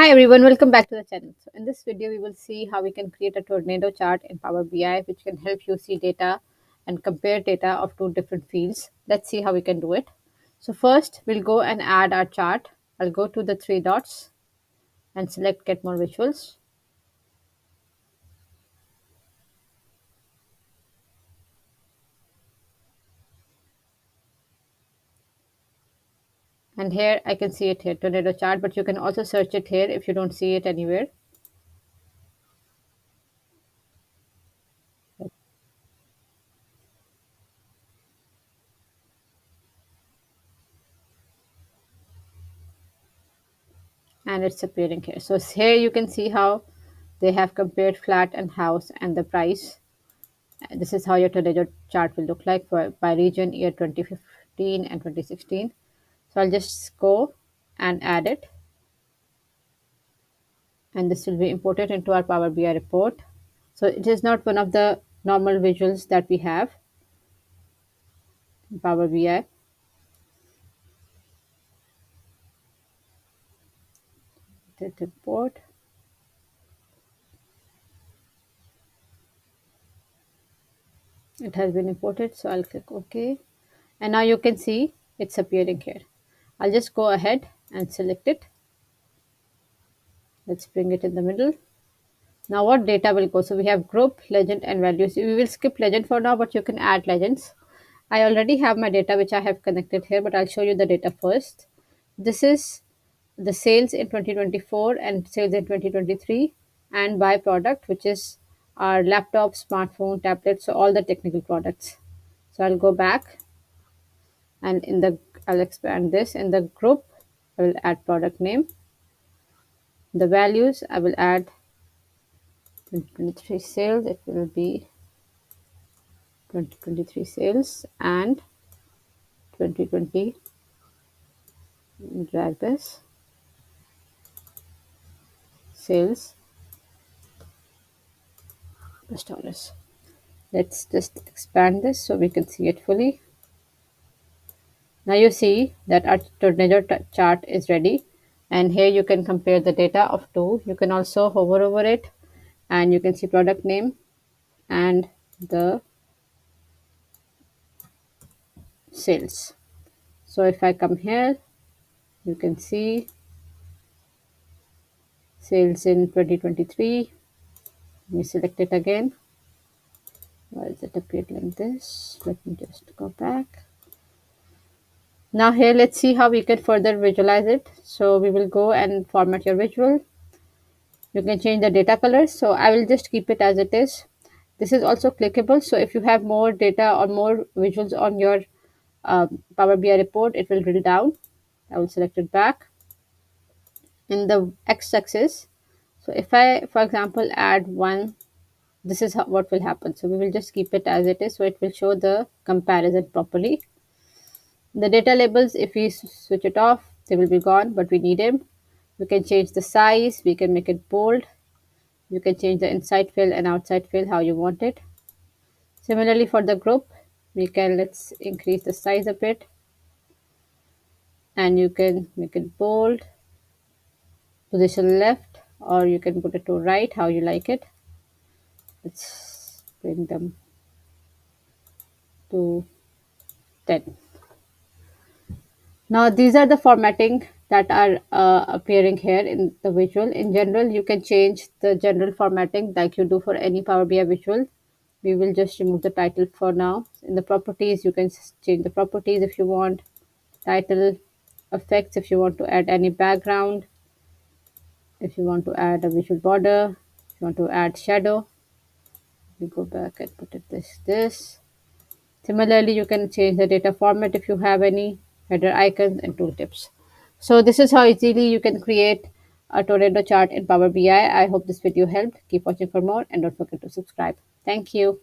Hi everyone, welcome back to the channel. So in this video, we will see how we can create a tornado chart in Power BI, which can help you see data and compare data of two different fields. Let's see how we can do it. So first, we'll go and add our chart. I'll go to the three dots and select Get More Visuals. And here I can see it here, tornado chart, but you can also search it here if you don't see it anywhere. And it's appearing here. So here you can see how they have compared flat and house and the price. This is how your tornado chart will look like by region year 2015 and 2016. So I'll just go and add it. And this will be imported into our Power BI report. So it is not one of the normal visuals that we have in Power BI. Hit import. It has been imported. So I'll click OK. And now you can see it's appearing here. I'll just go ahead and select it. Let's bring it in the middle. Now what data will go? So we have group, legend and values. We will skip legend for now, but you can add legends. I already have my data which I have connected here, but I'll show you the data first. This is the sales in 2024 and sales in 2023 and by product, which is our laptop, smartphone, tablet, so all the technical products. So I'll go back and I'll expand this. In the group, I will add product name. The values, I will add 2023 sales. It will be 2023 sales and 2020 drag this sales plus dollars. Let's just expand this so we can see it fully. Now you see that our tornado chart is ready, and here you can compare the data of two. You can also hover over it and you can see product name and the sales. So if I come here, you can see sales in 2023. Let me select it again. Why is it appeared like this? Let me just go back. Now here, let's see how we can further visualize it. So we will go and format your visual. You can change the data colors. So I will just keep it as it is. This is also clickable. So if you have more data or more visuals on your Power BI report, it will drill down. I will select it back. In the x-axis, so if I, for example, add one, this is what will happen. So we will just keep it as it is. So it will show the comparison properly. The data labels, if we switch it off, they will be gone, but we need them. We can change the size, we can make it bold. You can change the inside fill and outside fill how you want it. Similarly for the group, let's increase the size a bit. And you can make it bold, position left, or you can put it to right, how you like it. Let's bring them to 10. Now these are the formatting that are appearing here in the visual. In general, you can change the general formatting like you do for any Power BI visual. We will just remove the title for now. In the properties, you can change the properties if you want. Title, effects if you want to add any background. If you want to add a visual border, if you want to add shadow, we go back and put it this. Similarly, you can change the data format if you have any, header icons and tooltips. So this is how easily you can create a tornado chart in Power BI. I hope this video helped. Keep watching for more and don't forget to subscribe. Thank you.